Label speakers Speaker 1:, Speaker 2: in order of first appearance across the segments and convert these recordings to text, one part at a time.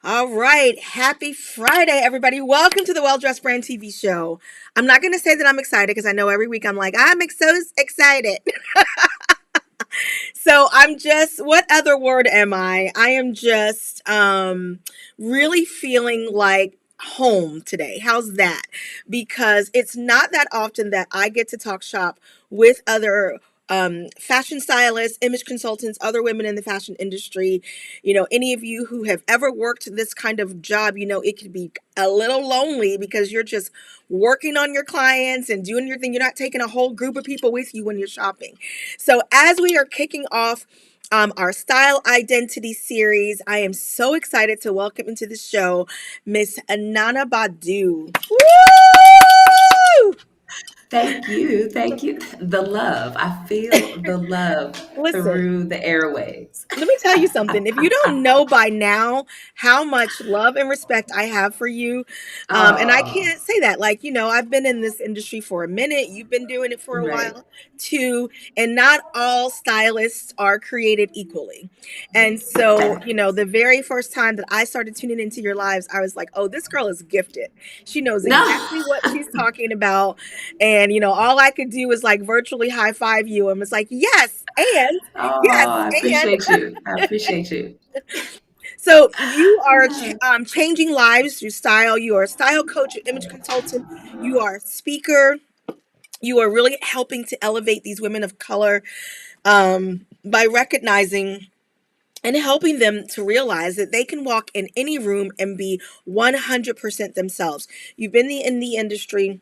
Speaker 1: All right. Happy Friday, everybody. Welcome to the Well Dressed Brand TV show. I'm not going to say that I'm excited because I know every week I'm like, so excited. So I'm just, what other word am I? I am just really feeling like home today. How's that? Because it's not that often that I get to talk shop with other fashion stylists, image consultants, other women in the fashion industry. Any of you who have ever worked this kind of job, it can be a little lonely because you're just working on your clients and doing your thing. You're not taking a whole group of people with you when you're shopping. So as we are kicking off our style identity series, I am so excited to welcome into the show Miss Naana Badu. Woo!
Speaker 2: Thank you. Thank you. The love. I feel the love
Speaker 1: Listen,
Speaker 2: through the airwaves.
Speaker 1: let me tell you something. If you don't know by now how much love and respect I have for you, and I
Speaker 2: Oh,
Speaker 1: can't say that, like, I've been in this industry for a minute, you've been doing it for a
Speaker 2: right.
Speaker 1: while too, and not all stylists are created equally. And so, the very first time that I started tuning into your lives, I was like, oh, this girl is gifted. She knows
Speaker 2: No,
Speaker 1: exactly what she's talking about. And, all I could do was like virtually high five you and was like, yes, and
Speaker 2: oh,
Speaker 1: yes,
Speaker 2: I
Speaker 1: and
Speaker 2: appreciate you. I appreciate you.
Speaker 1: so you are changing lives through style. You are a style coach, an image consultant. You are a speaker. You are really helping to elevate these women of color by recognizing and helping them to realize that they can walk in any room and be 100% themselves. You've been in the industry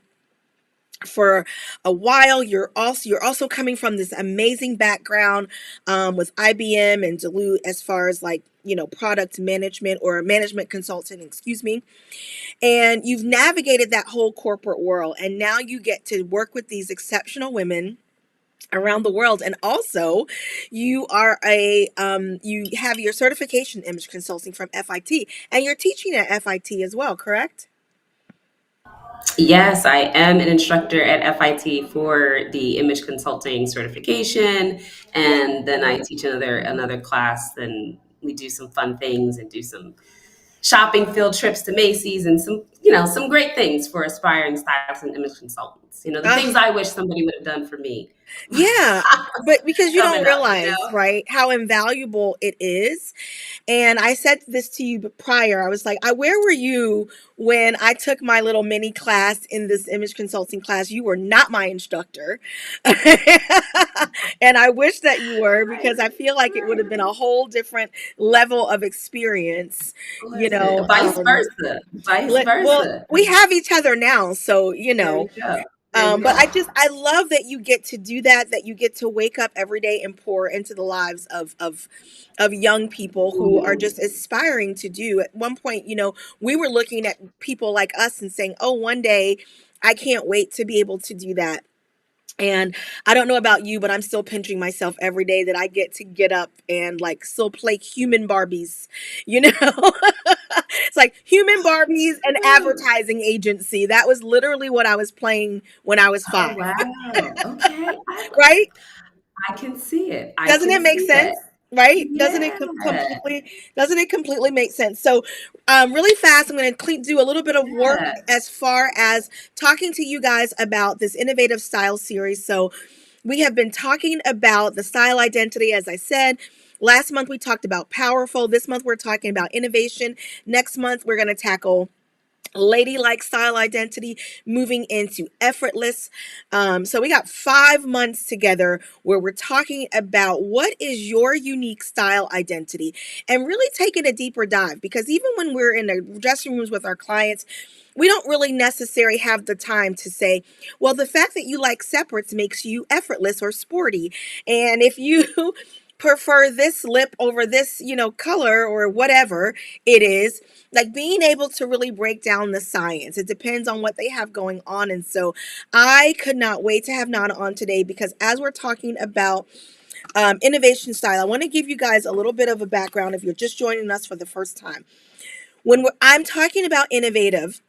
Speaker 1: for a while. You're also coming from this amazing background with IBM and Duluth as far as like product management or management consultant, excuse me. And you've navigated that whole corporate world, and now you get to work with these exceptional women around the world. And also you have your certification image consulting from FIT, and you're teaching at FIT as well, correct?
Speaker 2: Yes, I am an instructor at FIT for the image consulting certification,
Speaker 1: Yeah.
Speaker 2: and then I teach another class. Then we do some fun things and do some shopping field trips to Macy's and some great things for aspiring stylists and image consultants. The
Speaker 1: uh,
Speaker 2: things I wish somebody would have done for me
Speaker 1: yeah, but because you don't
Speaker 2: coming up,
Speaker 1: realize, right, how invaluable it is. And I said this to you prior. I was like, where were you when I took my little mini class in this image consulting class? You were not my instructor. And I wish that you were,
Speaker 2: Right,
Speaker 1: because I feel like it would have been a whole different level of experience, you
Speaker 2: listen,
Speaker 1: know.
Speaker 2: vice versa, vice
Speaker 1: Well,
Speaker 2: versa.
Speaker 1: we have each other now, so
Speaker 2: There you go. There you
Speaker 1: but
Speaker 2: go.
Speaker 1: I love that you get to do that, that you get to wake up every day and pour into the lives of young people who are
Speaker 2: Mhm.
Speaker 1: just aspiring to do. At one point, we were looking at people like us and saying, oh, one day I can't wait to be able to do that. And I don't know about you, but I'm still pinching myself every day that I get up and like still play human Barbies, you know? It's like human Barbies and
Speaker 2: Woo.
Speaker 1: advertising agency. That was literally what I was playing when I was
Speaker 2: Oh
Speaker 1: 5,
Speaker 2: wow. Okay.
Speaker 1: right?
Speaker 2: I can see it. I
Speaker 1: Doesn't
Speaker 2: can
Speaker 1: it make
Speaker 2: see that.
Speaker 1: sense? Right?
Speaker 2: Yeah.
Speaker 1: Doesn't it completely make sense? So, really fast, I'm going to do a little bit of work
Speaker 2: Yeah.
Speaker 1: as far as talking to you guys about this innovative style series. So, we have been talking about the style identity, as I said. Last month we talked about powerful. This month we're talking about innovation. Next month we're going to tackle ladylike style identity, moving into effortless. So we got 5 months together where we're talking about what is your unique style identity, and really taking a deeper dive, because even when we're in the dressing rooms with our clients, we don't really necessarily have the time to say, well, the fact that you like separates makes you effortless or sporty. And if you prefer this lip over this, color or whatever it is, like being able to really break down the science. It depends on what they have going on. And so I could not wait to have Nana on today, because as we're talking about innovation style, I want to give you guys a little bit of a background if you're just joining us for the first time. I'm talking about innovative,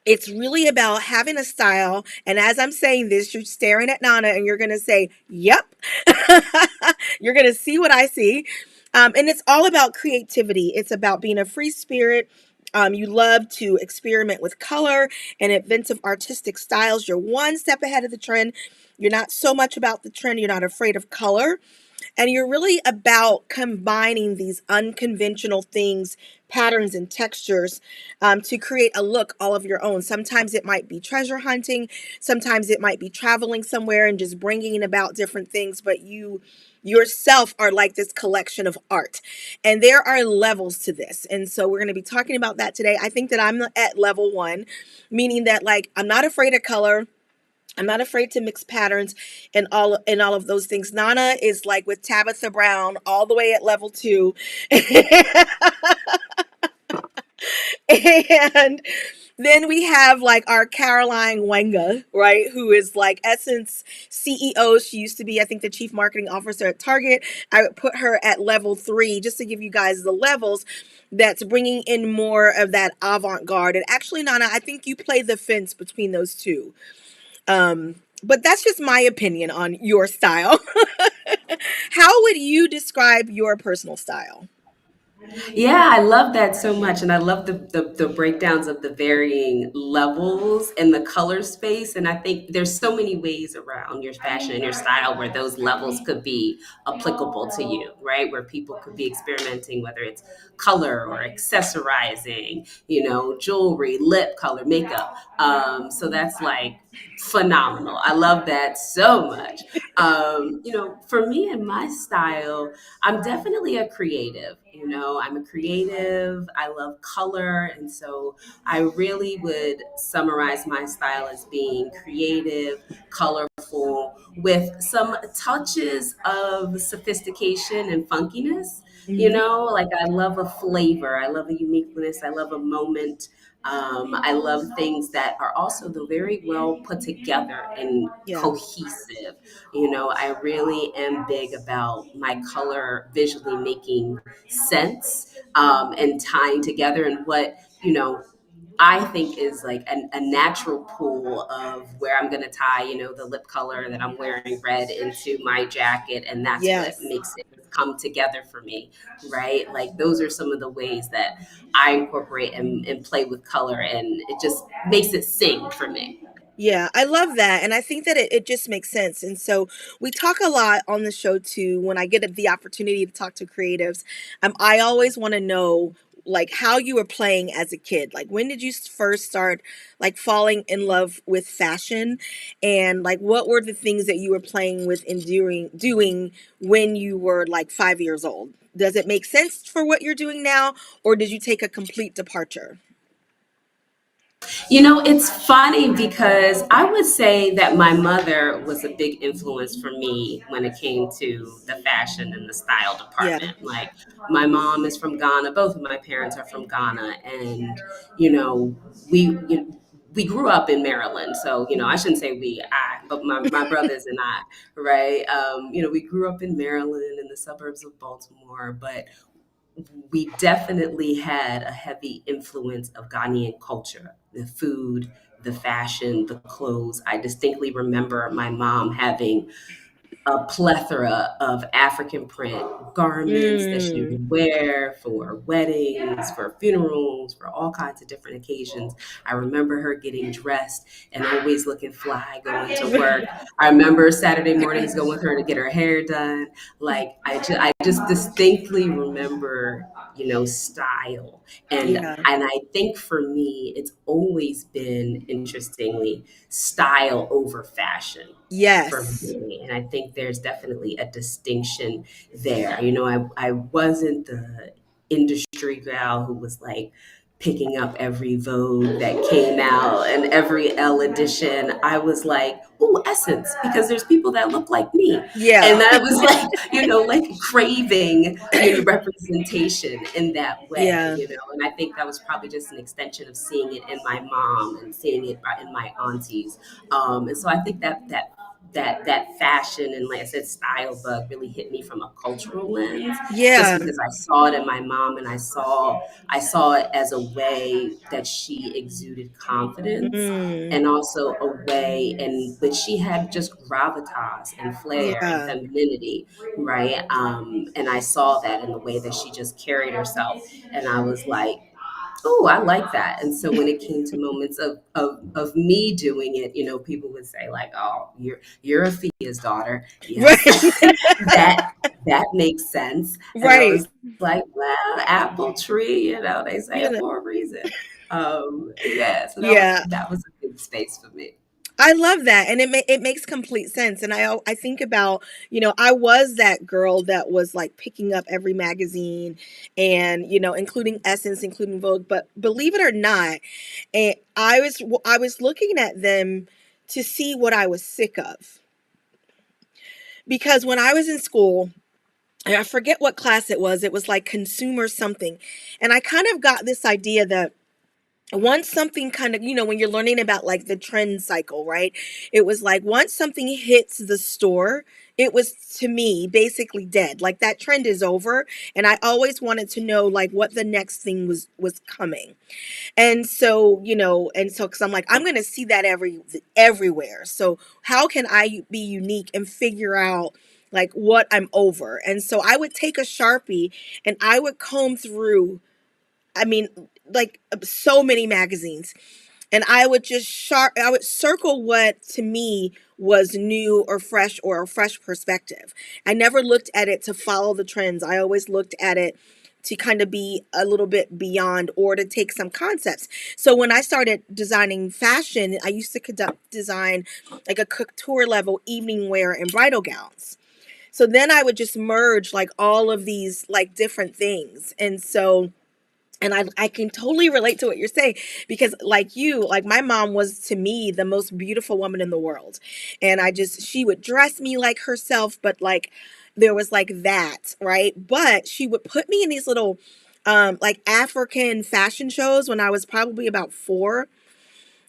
Speaker 1: it's really about having a style. And as I'm saying this, you're staring at Nana and you're going to say, yep. You're going to see what I see. And it's all about creativity. It's about being a free spirit. You love to experiment with color and inventive artistic styles. You're one step ahead of the trend. You're not so much about the trend. You're not afraid of color. And you're really about combining these unconventional things, patterns, and textures to create a look all of your own. Sometimes it might be treasure hunting, sometimes it might be traveling somewhere and just bringing about different things, but you yourself are like this collection of art. And there are levels to this. And so we're going to be talking about that today. I think that I'm at level one, meaning that like I'm not afraid of color. I'm not afraid to mix patterns and all of those things. Nana is like with Tabitha Brown all the way at level two. And then we have like our Caroline Wenga, right? Who is like Essence CEO. She used to be, I think, the chief marketing officer at Target. I would put her at level three just to give you guys the levels. That's bringing in more of that avant-garde. And actually, Nana, I think you play the fence between those two. But that's just my opinion on your style. How would you describe your personal style?
Speaker 2: Yeah, I love that so much. And I love the breakdowns of the varying levels and the color space. And I think there's so many ways around your fashion and your style where those levels could be applicable to you, right? Where people could be experimenting, whether it's color or accessorizing, jewelry, lip color, makeup. So that's like phenomenal. I love that so much. For me and my style, I'm definitely a creative. I'm a creative. I love color. And so I really would summarize my style as being creative, colorful, with some touches of sophistication and funkiness.
Speaker 1: Hmm.
Speaker 2: Like I love a flavor, I love a uniqueness, I love a moment. I love things that are also though very well put together and
Speaker 1: Yeah.
Speaker 2: cohesive. I really am big about my color visually making sense, and tying together and what, I think is like a natural pool of where I'm going to tie, the lip color that I'm wearing red into my jacket. And that's what
Speaker 1: Yes.
Speaker 2: makes it come together for me, right? Like those are some of the ways that I incorporate and play with color, and it just makes it sing for me.
Speaker 1: Yeah, I love that. And I think that it just makes sense. And so we talk a lot on the show too. When I get the opportunity to talk to creatives, I always want to know like how you were playing as a kid. Like when did you first start like falling in love with fashion? And like what were the things that you were playing with and doing when you were like 5 years old? Does it make sense for what you're doing now, or did you take a complete departure?
Speaker 2: It's funny because I would say that my mother was a big influence for me when it came to the fashion and the style
Speaker 1: Yeah.
Speaker 2: department. Like, my mom is from Ghana, both of my parents are from Ghana, and you know, we you, we grew up in Maryland. So, I shouldn't say but my brothers and I, right? We grew up in Maryland in the suburbs of Baltimore, but we definitely had a heavy influence of Ghanaian culture, the food, the fashion, the clothes. I distinctly remember my mom having a plethora of African print garments that she
Speaker 1: Mm.
Speaker 2: would wear for weddings, for funerals, for all kinds of different occasions. I remember her getting dressed and always looking fly going to work. I remember Saturday mornings going with her to get her hair done. Like I just distinctly remember, style.
Speaker 1: Yeah.
Speaker 2: And I think for me, it's always been interestingly style over fashion for
Speaker 1: Yes.
Speaker 2: me. And I think there's definitely a distinction there. I wasn't the industry gal who was like picking up every Vogue that came out and every Elle edition. I was like, oh, Essence, because there's people that look like me.
Speaker 1: Yeah.
Speaker 2: And I was like, like craving, representation in that way,
Speaker 1: Yeah.
Speaker 2: and I think that was probably just an extension of seeing it in my mom and seeing it in my aunties. And so I think that that fashion and, like I said, style bug really hit me from a cultural lens, just
Speaker 1: Yeah.
Speaker 2: because I saw it in my mom, and I saw it as a way that she exuded confidence,
Speaker 1: Mm,
Speaker 2: and also a way in which she had just gravitas and flair and
Speaker 1: yeah.
Speaker 2: femininity, right? And I saw that in the way that she just carried herself, and I was like, oh, I like that. And so when it came to moments of me doing it, people would say like, oh, you're a Thea's daughter. Yes,
Speaker 1: Right.
Speaker 2: that that makes sense. And I
Speaker 1: Right.
Speaker 2: was like, well, apple tree, they say
Speaker 1: You
Speaker 2: it
Speaker 1: know.
Speaker 2: for a reason. Yeah, so that was
Speaker 1: Yeah.
Speaker 2: that was a big space for me.
Speaker 1: I love that, and it makes complete sense. And I think about, I was that girl that was like picking up every magazine, and including Essence, including Vogue. But believe it or not, and I was looking at them to see what I was sick of, because when I was in school, and I forget what class it was like consumer something, and I kind of got this idea that once something kind of, when you're learning about like the trend cycle, right? It was like once something hits the store, it was, to me, basically dead. Like that trend is over, and I always wanted to know like what the next thing was coming. And so, cuz I'm like I'm going to see that everywhere. So, how can I be unique and figure out like what I'm over? And so I would take a Sharpie and I would comb through, I mean, like so many magazines, and I would just I would circle what to me was new or fresh, or a fresh perspective. I never looked at it to follow the trends. I always looked at it to kind of be a little bit beyond, or to take some concepts. So when I started designing fashion, I used to conduct design like a couture level evening wear and bridal gowns. So then I would just merge like all of these like different things. And I can totally relate to what you're saying, because like you, like my mom was to me the most beautiful woman in the world. And she would dress me like herself, but like there was like that, right? But she would put me in these little like African fashion shows when I was probably about 4,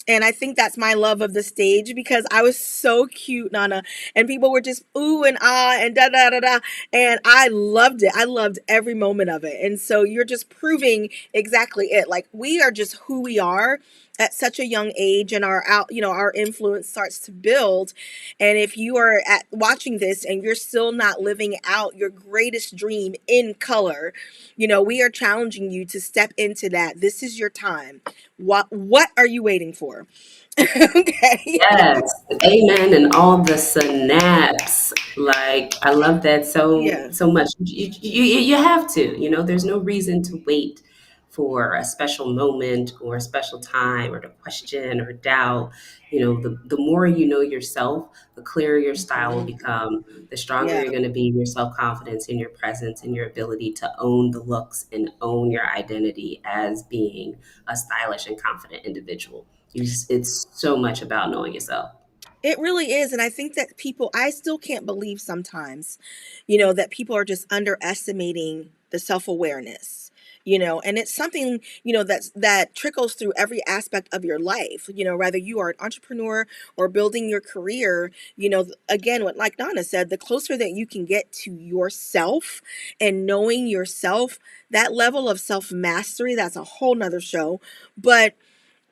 Speaker 1: and I think that's my love of the stage, because I was so cute, Nana. And people were just ooh and ah and da da da da. And I loved it. I loved every moment of it. And so you're just proving exactly it. Like we are just who we are at such a young age, and our influence starts to build. And if you are watching this and you're still not living out your greatest dream in color, we are challenging you to step into that. This is your time. What are you waiting for? Okay.
Speaker 2: Yes, amen, and all the synapse. Like I love that so
Speaker 1: Yeah.
Speaker 2: so much. You have to. There's no reason to wait for a special moment or a special time or to question or doubt. The more you know yourself, the clearer your style will
Speaker 1: Mhm.
Speaker 2: become. The stronger
Speaker 1: Yeah.
Speaker 2: you're going to be in your self confidence, in your presence, in your ability to own the looks and own your identity as being a stylish and confident individual. It's so much about knowing yourself.
Speaker 1: It really is. And I think that I still can't believe sometimes, that people are just underestimating the self awareness, and it's something, that trickles through every aspect of your life, whether you are an entrepreneur or building your career, again, what like Donna said, the closer that you can get to yourself and knowing yourself, that level of self mastery, that's a whole nother show. But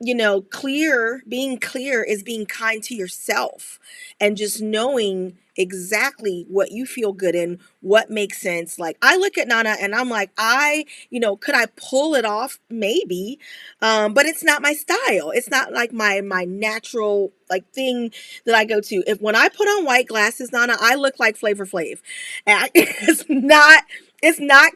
Speaker 1: being clear is being kind to yourself, and just knowing exactly what you feel good in, what makes sense. Like I look at Nana and I'm like, could I pull it off? Maybe. But it's not my style. It's not like my natural like thing that I go to. If when I put on white glasses, Nana, I look like Flavor Flav. And it's not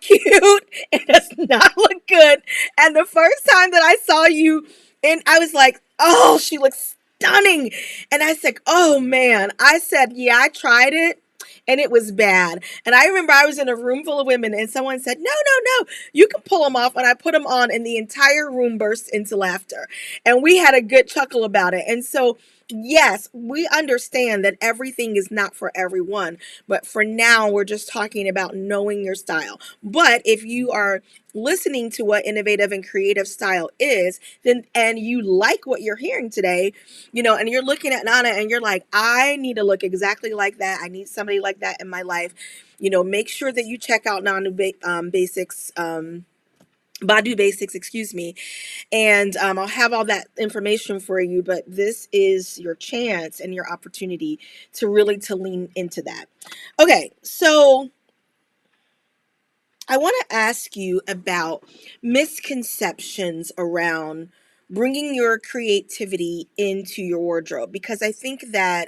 Speaker 1: cute. It does not look good. And the first time that I saw you, and I was like, oh, she looks stunning. And I said, oh man. I said, yeah, I tried it and it was bad. And I remember I was in a room full of women and someone said, no, no, no, you can pull them off. And I put them on and the entire room burst into laughter. And we had a good chuckle about it. And so Yes, we understand that everything is not for everyone, but for now, we're just talking about knowing your style. But if you are listening to what innovative and creative style is, then and you like what you're hearing today, and you're looking at Nana and you're like, I need to look exactly like that. I need somebody like that in my life. Make sure that you check out Nana Basics. Badu Basics, excuse me, and I'll have all that information for you. But this is your chance and your opportunity to really to lean into that. Okay, so I want to ask you about misconceptions around bringing your creativity into your wardrobe, because I think that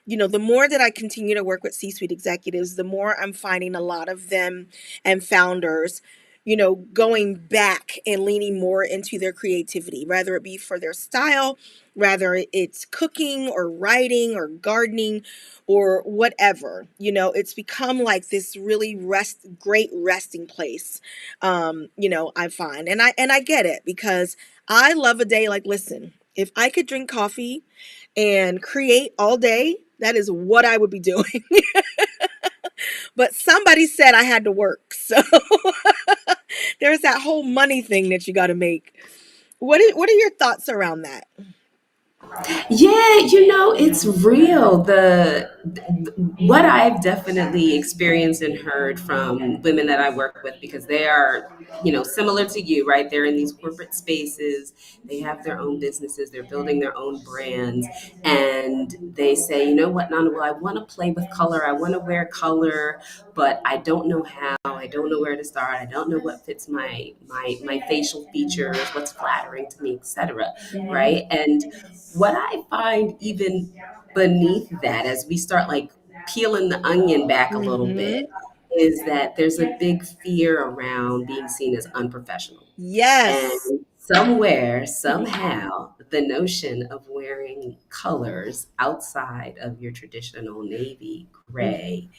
Speaker 1: the more that I continue to work with C suite executives, the more I'm finding a lot of them and founders, going back and leaning more into their creativity, whether it be for their style, whether it's cooking or writing or gardening or whatever. It's become like this really great resting place. I find, and I get it, because I love a day like, listen, if I could drink coffee and create all day, that is what I would be doing. But somebody said I had to work. So there's that whole money thing that you got to make. What are your thoughts around that?
Speaker 2: Yeah, it's real. What I've definitely experienced and heard from women that I work with, because they are, similar to you, right? They're in these corporate spaces, they have their own businesses, they're building their own brands, and they say, you know what, Nana, well, I want to play with color, I want to wear color, but I don't know how, I don't know where to start, I don't know what fits my facial features, what's flattering to me, etc.
Speaker 1: Mhm.
Speaker 2: Right? And what I find even beneath that, as we start like peeling the onion back a little bit,
Speaker 1: Mhm.
Speaker 2: is that there's a big fear around being seen as unprofessional. And
Speaker 1: Yes.
Speaker 2: somewhere, somehow, the notion of wearing colors outside of your traditional navy,
Speaker 1: Mhm.
Speaker 2: gray,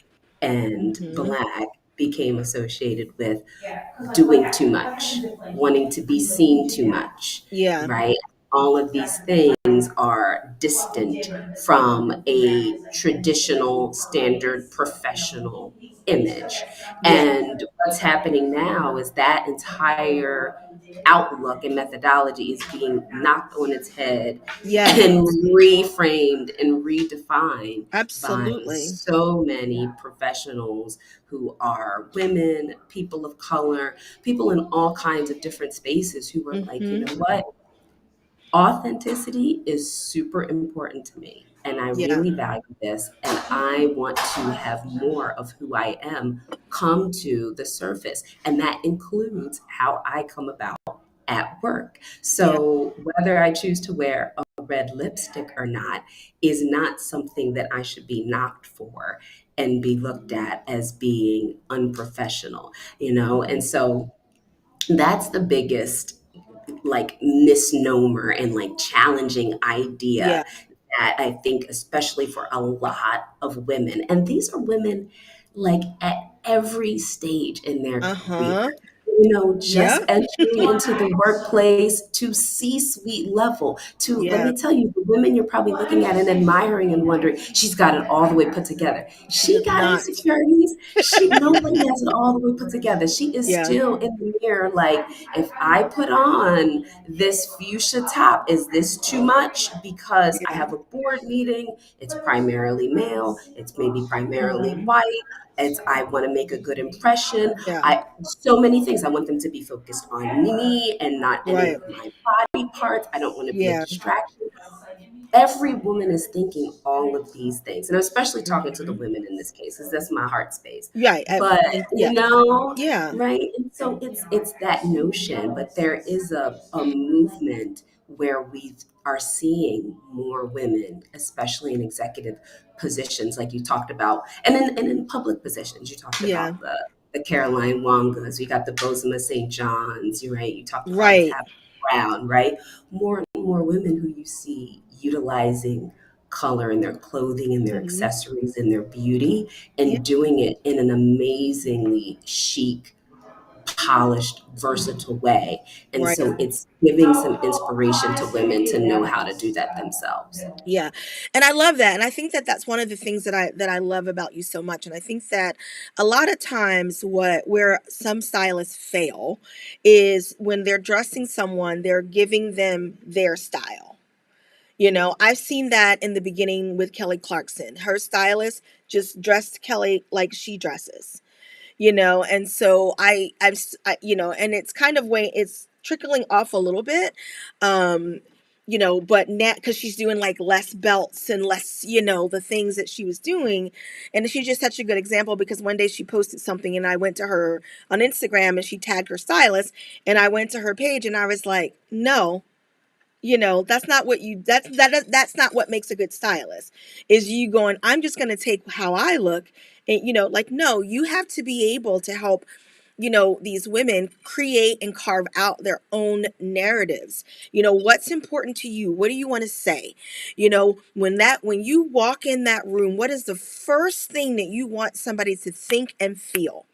Speaker 2: and
Speaker 1: Mhm.
Speaker 2: black became associated with doing too much, wanting to be seen too much,
Speaker 1: Yeah.
Speaker 2: right? All of these things are distant from a traditional, standard, professional image.
Speaker 1: Yeah.
Speaker 2: And what's happening now is that entire outlook and methodology is being knocked on its head
Speaker 1: Yes.
Speaker 2: and reframed and redefined by
Speaker 1: Absolutely.
Speaker 2: so many professionals who are women, people of color, people in all kinds of different spaces who were like, you
Speaker 1: Mhm.
Speaker 2: know what? Authenticity is super important to me. And I
Speaker 1: Yeah.
Speaker 2: really value this. And I want to have more of who I am come to the surface. And that includes how I come about at work.
Speaker 1: Yeah.
Speaker 2: So whether I choose to wear a red lipstick or not is not something that I should be knocked for and be looked at as being unprofessional. And so that's the biggest like misnomer and like challenging
Speaker 1: Yeah.
Speaker 2: idea that I think, especially for a lot of women, and these are women like at every stage in their career,
Speaker 1: Uh-huh.
Speaker 2: just
Speaker 1: Yeah.
Speaker 2: entering into the workplace to C-suite level. To let
Speaker 1: Yeah.
Speaker 2: me tell you, the women you're probably looking at and admiring and wondering, she's got it all the way put together.
Speaker 1: She
Speaker 2: She
Speaker 1: does
Speaker 2: got
Speaker 1: not.
Speaker 2: insecurities. Nobody has it all the way put together. She is
Speaker 1: Yeah.
Speaker 2: still in the mirror, like, if I put on this fuchsia top, is this too much? Because I
Speaker 1: Yeah.
Speaker 2: have a board meeting, it's primarily male, it's maybe primarily
Speaker 1: Mhm.
Speaker 2: white. It's I want to make a good impression.
Speaker 1: Yeah.
Speaker 2: I so many things. I want them to be focused on me and not any
Speaker 1: Right.
Speaker 2: of my body parts. I don't want to be a
Speaker 1: Yeah.
Speaker 2: distraction. Every woman is thinking all of these things, and I'm especially talking to the
Speaker 1: Mhm.
Speaker 2: women in this case, because that's my heart space.
Speaker 1: Right.
Speaker 2: But
Speaker 1: Yes. Yeah.
Speaker 2: right? And so it's that notion, but there is a movement where we are seeing more women, especially in executive positions, like you talked about, and in public positions. You talked
Speaker 1: Yeah.
Speaker 2: about the Caroline Wangas, you got the Bozoma St. John's, you right? You talked about
Speaker 1: Right.
Speaker 2: Tab Brown, right? More and more women who you see utilizing color in their clothing and their
Speaker 1: Mhm.
Speaker 2: accessories and their beauty
Speaker 1: Yeah.
Speaker 2: and doing it in an amazingly chic, polished, versatile way. And
Speaker 1: Right.
Speaker 2: so it's giving some inspiration to women to know how to do that themselves.
Speaker 1: Yeah. And I love that. And I think that that's one of the things that I love about you so much. And I think that a lot of times where some stylists fail is when they're dressing someone, they're giving them their style. I've seen that in the beginning with Kelly Clarkson. Her stylist just dressed Kelly like she dresses. And so and it's kind of way it's trickling off a little bit. um but now, because she's doing like less belts and less, the things that she was doing. And she's just such a good example, because one day she posted something and I went to her on Instagram and she tagged her stylist, and I went to her page and I was like, no, that's not what you that's not what makes a good stylist. Is you going, I'm just going to take how I look, and like, no, you have to be able to help these women create and carve out their own narratives. What's important to you? What do you want to say? When you walk in that room, what is the first thing that you want somebody to think and feel?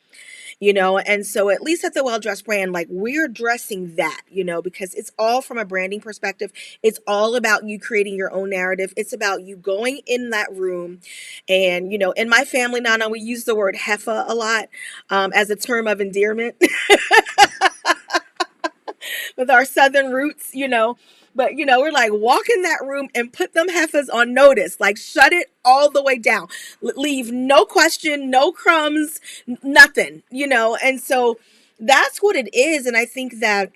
Speaker 1: And so at least at the Well Dressed brand, like, we're dressing that, because it's all from a branding perspective. It's all about you creating your own narrative. It's about you going in that room. And in my family, Nana, we use the word heifer a lot, as a term of endearment. With our southern roots, but we're like, walk in that room and put them heifers on notice, like, shut it all the way down. Leave no question, no crumbs, nothing, and so that's what it is. And I think that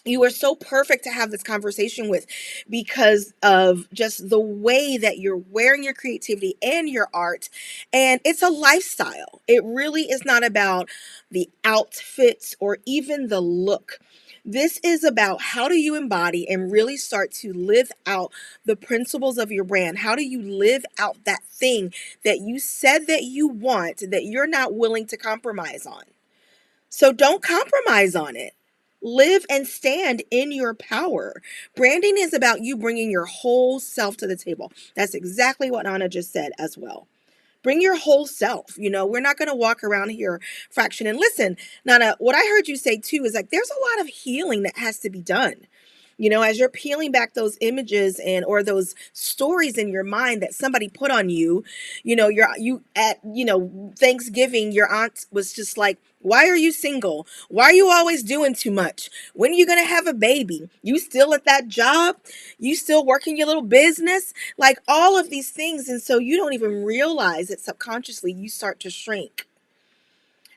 Speaker 1: you are so perfect to have this conversation with, because of just the way that you're wearing your creativity and your art. And it's a lifestyle. It really is not about the outfits or even the look. This is about, how do you embody and really start to live out the principles of your brand? How do you live out that thing that you said that you want, that you're not willing to compromise on? So don't compromise on it. Live and stand in your power. Branding is about you bringing your whole self to the table. That's exactly what Anna just said as well. Bring your whole self. We're not going to walk around here fraction. And listen, Nana, what I heard you say too is, like, there's a lot of healing that has to be done. As you're peeling back those images and or those stories in your mind that somebody put on you. You at Thanksgiving, your aunt was just like, why are you single? Why are you always doing too much? When are you going to have a baby? You still at that job? You still working your little business? Like, all of these things. And so you don't even realize it, subconsciously you start to shrink.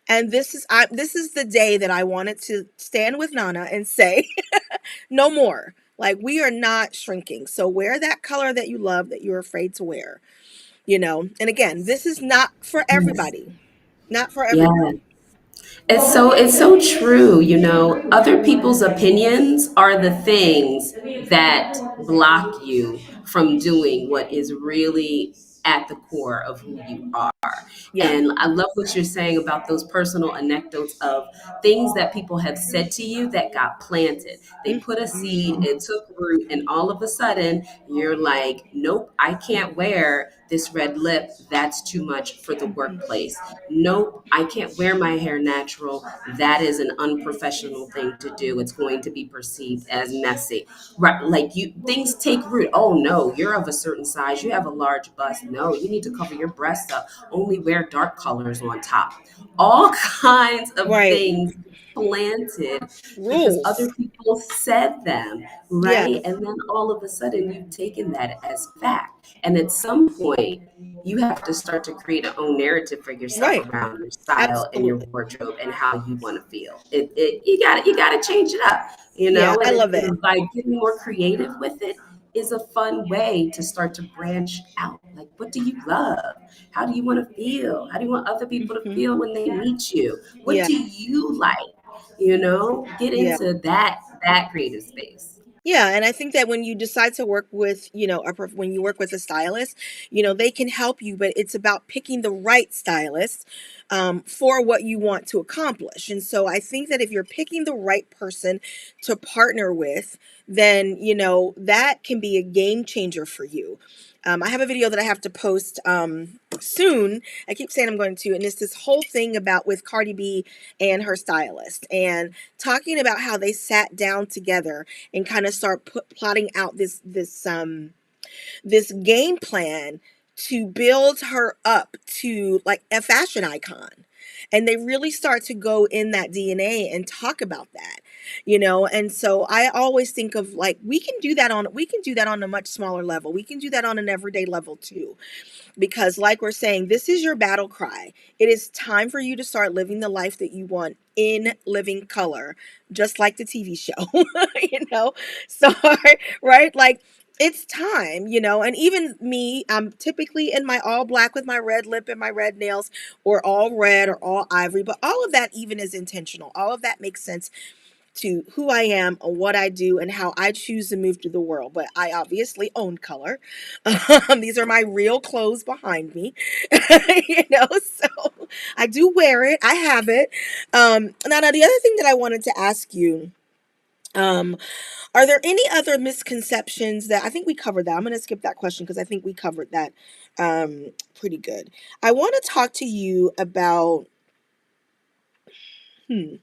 Speaker 1: And this is the day that I wanted to stand with Nana and say, no more. Like, we are not shrinking. So wear that color that you love, that you're afraid to wear. And again, this is not for
Speaker 2: Yes.
Speaker 1: everybody. Not for
Speaker 2: Yeah.
Speaker 1: everybody.
Speaker 2: It's so true, Other people's opinions are the things that block you from doing what is really at the core of who you are.
Speaker 1: Yeah.
Speaker 2: And I love what you're saying about those personal anecdotes of things that people have said to you that got planted. They put a seed,
Speaker 1: Mhm.
Speaker 2: it took root, and all of a sudden you're like, nope, I can't wear this red lip. That's too much for the workplace. Nope, I can't wear my hair natural. That is an unprofessional thing to do. It's going to be perceived as messy. Right, like, things take root. Oh no, you're of a certain size. You have a large bust. No, you need to cover your breasts up. Only wear dark colors on top. All kinds of
Speaker 1: Right.
Speaker 2: things planted because other
Speaker 1: Rules.
Speaker 2: people said them,
Speaker 1: Yeah.
Speaker 2: right? And then all of a sudden you've taken that as fact. And at some point, you have to start to create a own narrative for yourself
Speaker 1: Right.
Speaker 2: around your style and your
Speaker 1: Absolutely.
Speaker 2: wardrobe and how you want to feel. You got to change it up,
Speaker 1: Yeah, I
Speaker 2: and
Speaker 1: love it.
Speaker 2: by getting more creative with it is a fun way to start to branch out. Like, what do you love? How do you want to feel? How do you want other people to
Speaker 1: Hmm.
Speaker 2: feel when they meet you? What
Speaker 1: Yeah.
Speaker 2: do you like? Get
Speaker 1: Yeah.
Speaker 2: into that creative space.
Speaker 1: Yeah, and I think that when you decide to work with, when you work with a stylist, they can help you, but it's about picking the right stylist, for what you want to accomplish. And so I think that if you're picking the right person to partner with, then, that can be a game changer for you. I have a video that I have to post soon. I keep saying I'm going to, and it's this whole thing about with Cardi B and her stylist, and talking about how they sat down together and kind of start plotting out this game plan to build her up to like a fashion icon. And they really start to go in that DNA and talk about that, and so I always think of like we can do that on a much smaller level. We can do that on an everyday level too, because like we're saying, this is your battle cry. It is time for you to start living the life that you want in living color, just like the TV show. So right, like it's time, and even me, I'm typically in my all black with my red lip and my red nails, or all red or all ivory, but all of that even is intentional. All of that makes sense to who I am and what I do and how I choose to move through the world. But I obviously own color. These are my real clothes behind me. So I do wear it. I have it. Now, the other thing that I wanted to ask you, um, are there any other misconceptions that I think we covered that? I'm going to skip that question because I think we covered that pretty good. I want to talk to you about, hmm,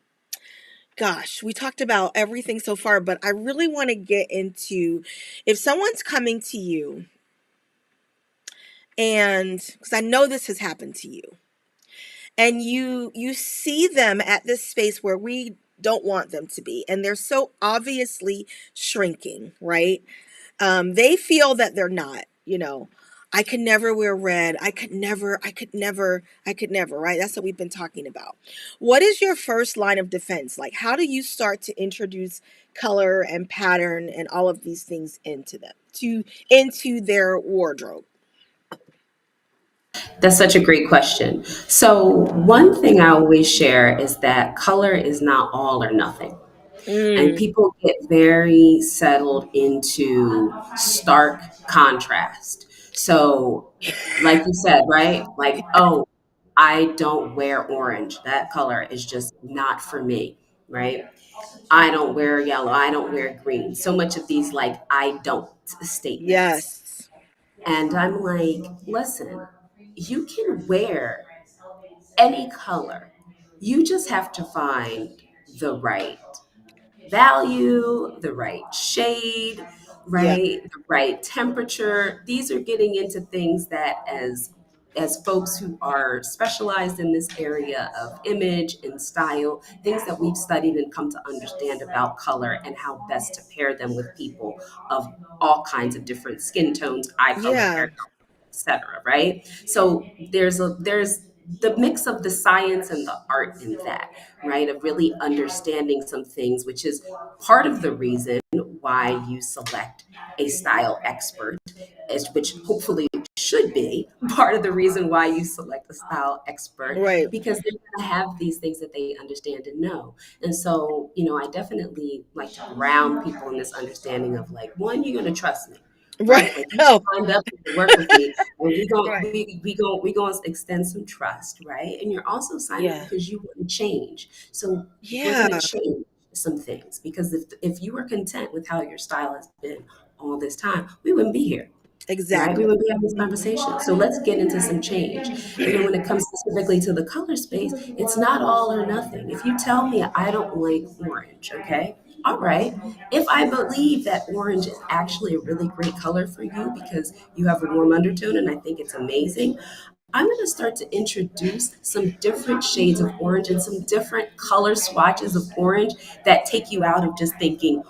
Speaker 1: gosh, we talked about everything so far, but I really want to get into if someone's coming to you, and because I know this has happened to you, and you see them at this space where we don't want them to be, and they're so obviously shrinking, right? They feel that they're not, I could never wear red. I could never, right? That's what we've been talking about. What is your first line of defense? Like, how do you start to introduce color and pattern and all of these things into their wardrobe?
Speaker 2: That's such a great question. So, one thing I always share is that color is not all or nothing. And
Speaker 1: Mm,
Speaker 2: people get very settled into stark contrast. So, like you said, right? Like, oh, I don't wear orange. That color is just not for me, right? I don't wear yellow. I don't wear green. So much of these, like, I don't statements.
Speaker 1: yes.
Speaker 2: And I'm like, listen, you can wear any color. You just have to find the right value, the right shade,
Speaker 1: Yeah.
Speaker 2: right? The right temperature. These are getting into things that as folks who are specialized in this area of image and style, things that we've studied and come to understand about color and how best to pair them with people of all kinds of different skin tones, eye color,
Speaker 1: Yeah.
Speaker 2: hair color, etc. Right? So there's the mix of the science and the art in that, right? Of really understanding some things, which is part of the reason why you select a style expert, which hopefully should be part of the reason why you select a style expert,
Speaker 1: Right.
Speaker 2: because they're going to have these things that they understand and know. And so, I definitely like to ground people in this understanding of like, one, you're going to trust me,
Speaker 1: Right.
Speaker 2: right? Like you
Speaker 1: Oh,
Speaker 2: signed up to work with me, and
Speaker 1: right.
Speaker 2: we going to extend some trust, right? And you're also signing up
Speaker 1: Yeah.
Speaker 2: because you want to change. So we're going to
Speaker 1: Yeah.
Speaker 2: change some things, because if you were content with how your style has been all this time, we wouldn't be here, right? We
Speaker 1: Exactly.
Speaker 2: would be having this conversation. So let's get into some change. And then when it comes specifically to the color space, it's not all or nothing. If you tell me I don't like orange, okay? All right. If I believe that orange is actually a really great color for you because you have a warm undertone and I think it's amazing, I'm going to start to introduce some different shades of orange and some different color swatches of orange that take you out of just thinking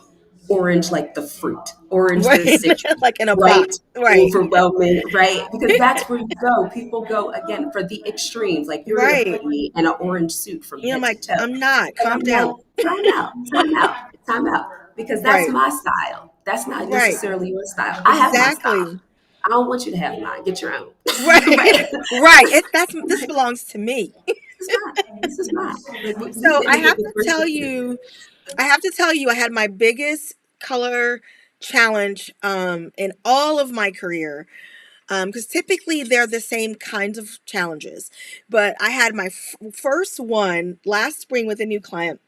Speaker 2: orange like the fruit, orange the
Speaker 1: Right.
Speaker 2: citrus,
Speaker 1: Like in a box.
Speaker 2: bright,
Speaker 1: Right.
Speaker 2: overwhelming, right? Because that's where you go. People go again for the extremes. Like you're going to
Speaker 1: Right.
Speaker 2: put me in an orange suit from
Speaker 1: I'm
Speaker 2: head to
Speaker 1: like,
Speaker 2: toe.
Speaker 1: I'm not.
Speaker 2: And
Speaker 1: Calm
Speaker 2: I'm like,
Speaker 1: down.
Speaker 2: time out, time out, time out. Because that's
Speaker 1: Right.
Speaker 2: my style. That's not
Speaker 1: Right.
Speaker 2: necessarily your style. I have my style.
Speaker 1: Exactly.
Speaker 2: I don't want you to have mine. Get your own.
Speaker 1: Right.
Speaker 2: Right?
Speaker 1: Right. This belongs to me.
Speaker 2: This is mine. This is mine. Like we
Speaker 1: So
Speaker 2: didn't get the first.
Speaker 1: I have to tell you, I had my biggest color challenge in all of my career. because typically they're the same kinds of challenges. But I had my first one last spring with a new client.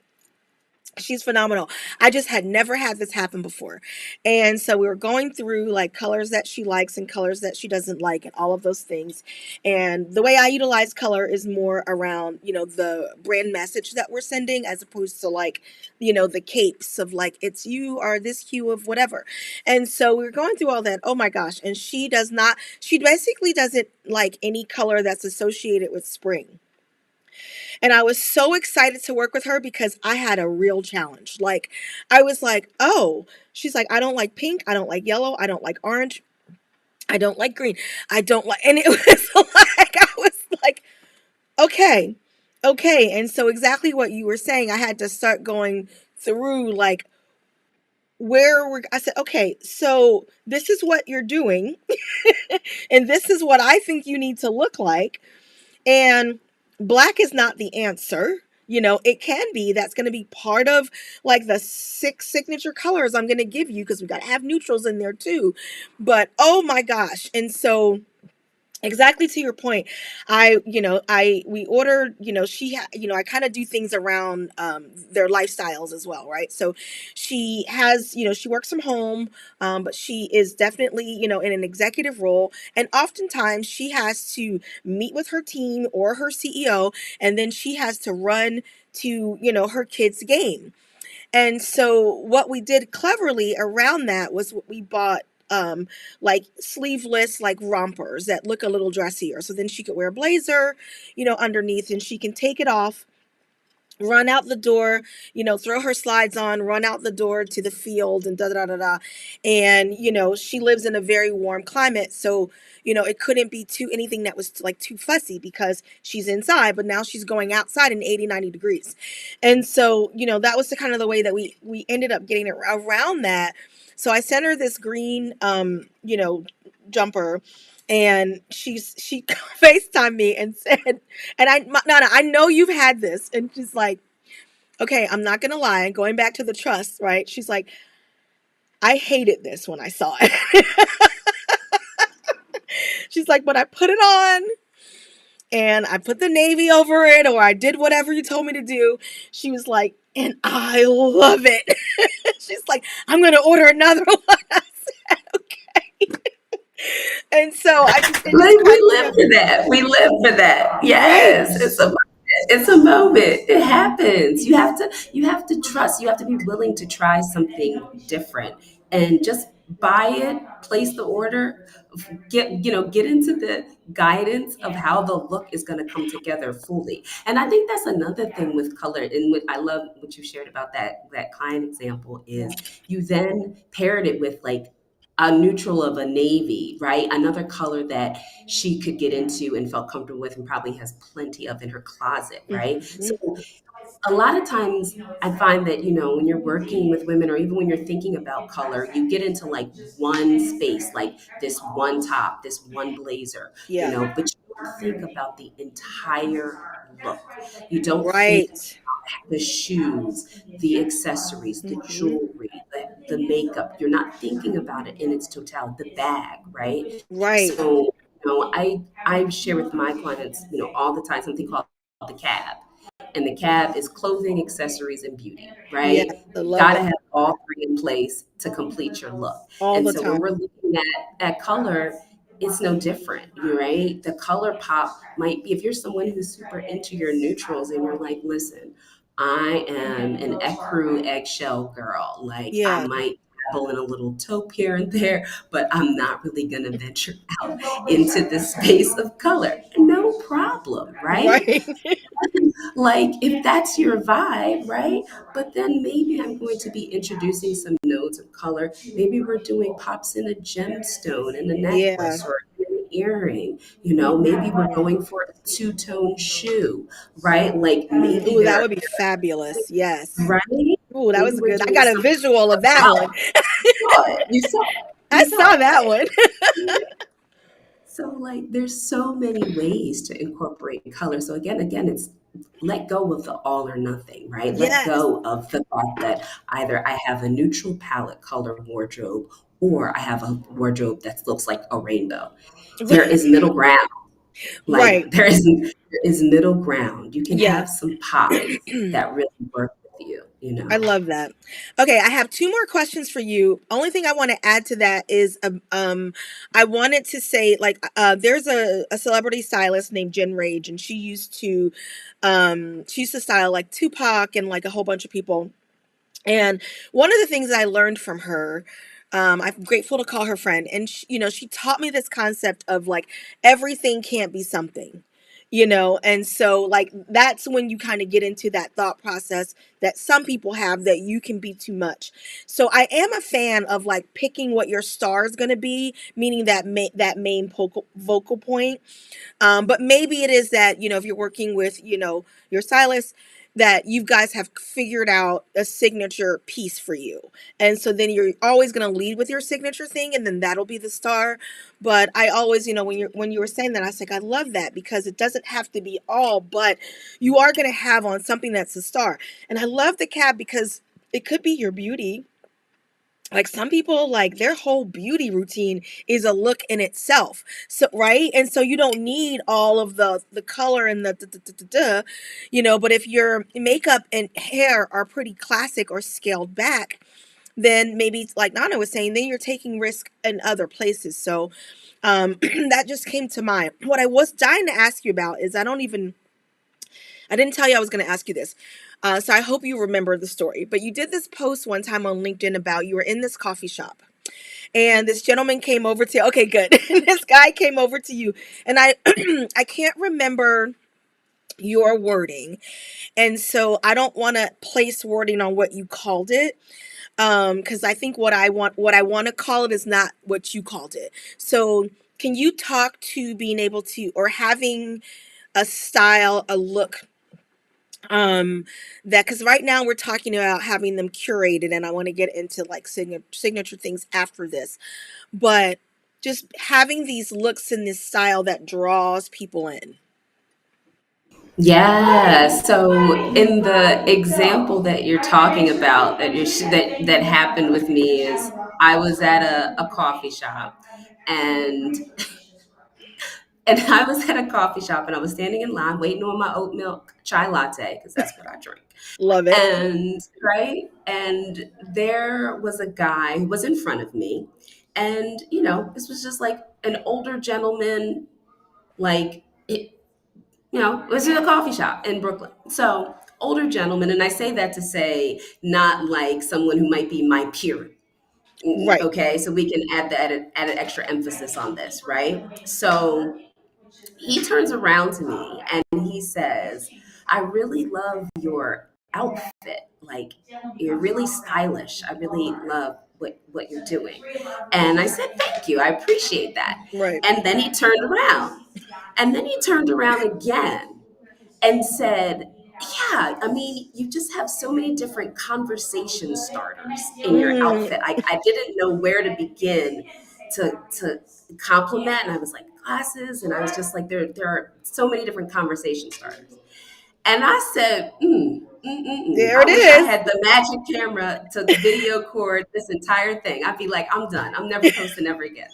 Speaker 1: She's phenomenal. I just had never had this happen before. And so we were going through like colors that she likes and colors that she doesn't like and all of those things. And the way I utilize color is more around, the brand message that we're sending as opposed to like, the capes of like, it's you or this hue of whatever. And so we were going through all that. Oh my gosh. And she basically doesn't like any color that's associated with spring. And I was so excited to work with her because I had a real challenge. Like, I was like, oh, she's like, I don't like pink. I don't like yellow. I don't like orange. I don't like green. I don't like, and it was like, I was like, okay, okay. And so, exactly what you were saying, I had to start going through like, I said, okay, so this is what you're doing, and this is what I think you need to look like. And black is not the answer. It can be, that's going to be part of like the 6 signature colors I'm going to give you because we got to have neutrals in there too. But oh my gosh. And so exactly to your point, we ordered, I kind of do things around their lifestyles as well, right? So she has, she works from home, but she is definitely, in an executive role, and oftentimes she has to meet with her team or her CEO, and then she has to run to, her kids game. And so what we did cleverly around that was we bought like sleeveless like rompers that look a little dressier. So then she could wear a blazer, underneath, and she can take it off, run out the door, throw her slides on, run out the door to the field and da da da da. And, she lives in a very warm climate. So, it couldn't be too anything that was like too fussy because she's inside, but now she's going outside in 80, 90 degrees. And so, that was the kind of the way that we ended up getting it around that. So I sent her this green, jumper, and she FaceTimed me and said, and Nana, I know you've had this. And she's like, okay, I'm not going to lie. Going back to the trust, right? She's like, I hated this when I saw it. She's like, but I put it on and I put the navy over it, or I did whatever you told me to do. She was like, and I love it. She's like, I'm going to order another one. I said, okay. And so it just
Speaker 2: Like we
Speaker 1: cracked me
Speaker 2: live
Speaker 1: up.
Speaker 2: for that. We live for that.
Speaker 1: Right.
Speaker 2: Yes, it's a moment. It's a moment. It happens. You have to trust. You have to be willing to try something different and just buy it, place the order, get into the guidance of how the look is going to come together fully. And I think that's another thing with color. And what I love what you shared about that client example is you then paired it with like a neutral of a navy, right? Another color that she could get into and felt comfortable with and probably has plenty of in her closet, right? So
Speaker 1: Hmm.
Speaker 2: a lot of times I find that, when you're working with women or even when you're thinking about color, you get into like one space, like this one top, this one blazer,
Speaker 1: Yeah.
Speaker 2: but you don't think about the entire look. You don't think
Speaker 1: Right.
Speaker 2: the shoes, the accessories, the
Speaker 1: Hmm.
Speaker 2: jewelry, the makeup. You're not thinking about it in its totality, the bag, right?
Speaker 1: Right.
Speaker 2: So, I share with my clients, all the time something called the cab. And the cab is clothing, accessories, and beauty,
Speaker 1: Yeah.
Speaker 2: right?
Speaker 1: I love
Speaker 2: Gotta
Speaker 1: that
Speaker 2: have all three in place to complete your look.
Speaker 1: all
Speaker 2: And
Speaker 1: the
Speaker 2: so when we're
Speaker 1: time.
Speaker 2: looking at color, it's no different, right? The color pop might be if you're someone who's super into your neutrals and you're like, listen, I am an ecru eggshell girl. Like I
Speaker 1: Yeah.
Speaker 2: might dabble in a little taupe here and there, but I'm not really gonna venture out into the space of color. No problem, right?
Speaker 1: Right.
Speaker 2: Like if that's your vibe, right? But then maybe I'm going to be introducing some nodes of color. Maybe we're doing pops in a gemstone in a
Speaker 1: Yeah.
Speaker 2: necklace or an earring. Maybe we're going for a two-tone shoe, right? Like maybe
Speaker 1: Ooh, that
Speaker 2: there
Speaker 1: would be fabulous. Yes.
Speaker 2: right?
Speaker 1: Ooh, that
Speaker 2: Maybe
Speaker 1: was
Speaker 2: we're
Speaker 1: good. I
Speaker 2: doing
Speaker 1: got a
Speaker 2: something
Speaker 1: visual of that one.
Speaker 2: about you saw it. You saw it. You
Speaker 1: I
Speaker 2: saw
Speaker 1: saw
Speaker 2: it.
Speaker 1: that one.
Speaker 2: So like there's so many ways to incorporate color. So again, it's let go of the all or nothing, right? Let
Speaker 1: Yes.
Speaker 2: go of the thought that either I have a neutral palette color wardrobe or I have a wardrobe that looks like a rainbow. There is middle ground. Like
Speaker 1: Right.
Speaker 2: there is middle ground. You can have
Speaker 1: Yes.
Speaker 2: some pops that really work with you, you
Speaker 1: I
Speaker 2: know.
Speaker 1: love that. Okay, I have two more questions for you. Only thing I want to add to that is I wanted to say like there's a celebrity stylist named Jen Rage, and she used to style like Tupac and like a whole bunch of people. And one of the things I learned from her, I'm grateful to call her friend, and she taught me this concept of like everything can't be something, and so like that's when you kind of get into that thought process that some people have that you can be too much. So I am a fan of like picking what your star is going to be, meaning that main vocal point. But maybe it is that, if you're working with, your stylist, that you guys have figured out a signature piece for you. And so then you're always going to lead with your signature thing, and then that'll be the star. But I always, when you were saying that, I was like, I love that because it doesn't have to be all, but you are going to have on something that's a star. And I love the cap because it could be your beauty. Like some people, like their whole beauty routine is a look in itself. So right, and so you don't need all of the color and the but if your makeup and hair are pretty classic or scaled back, then maybe it's like Nana was saying, then you're taking risk in other places. So that just came to mind. What I was dying to ask you about is I didn't tell you I was going to ask you this. So I hope you remember the story. But you did this post one time on LinkedIn about you were in this coffee shop and this gentleman came over to you. Okay, good. This guy came over to you, and I I can't remember your wording, and so I don't want to place wording on what you called it, because I think what I want to call it is not what you called it. So can you talk to being able to, or having a style, a look, um that, because right now we're talking about having them curated, and I want to get into like signature things after this, but just having these looks in this style that draws people in.
Speaker 2: Yeah. So in the example that you're talking about that happened with me is I was at a coffee shop and I was at a coffee shop and I was standing in line waiting on my oat milk chai latte because that's what I drink.
Speaker 1: Love it.
Speaker 2: And right, and there was a guy who was in front of me, and this was just like an older gentleman, like it was in a coffee shop in Brooklyn. So older gentleman, and I say that to say not like someone who might be my peer.
Speaker 1: Right.
Speaker 2: Okay, so we can add an extra emphasis on this, right? So he turns around to me and he says, I really love your outfit. Like, you're really stylish. I really love what you're doing. And I said, thank you. I appreciate that.
Speaker 1: Right.
Speaker 2: And then he turned around. And then he turned around again and said, yeah, I mean, you just have so many different conversation starters in your
Speaker 1: Mm,
Speaker 2: outfit. I didn't know where to begin to compliment. And I was like, glasses. And I was just like, there are so many different conversation starters. And I said,
Speaker 1: there
Speaker 2: I
Speaker 1: it
Speaker 2: wish I
Speaker 1: is.
Speaker 2: had the magic camera to video record this entire thing. I'd be like, I'm done. I'm never posting ever again.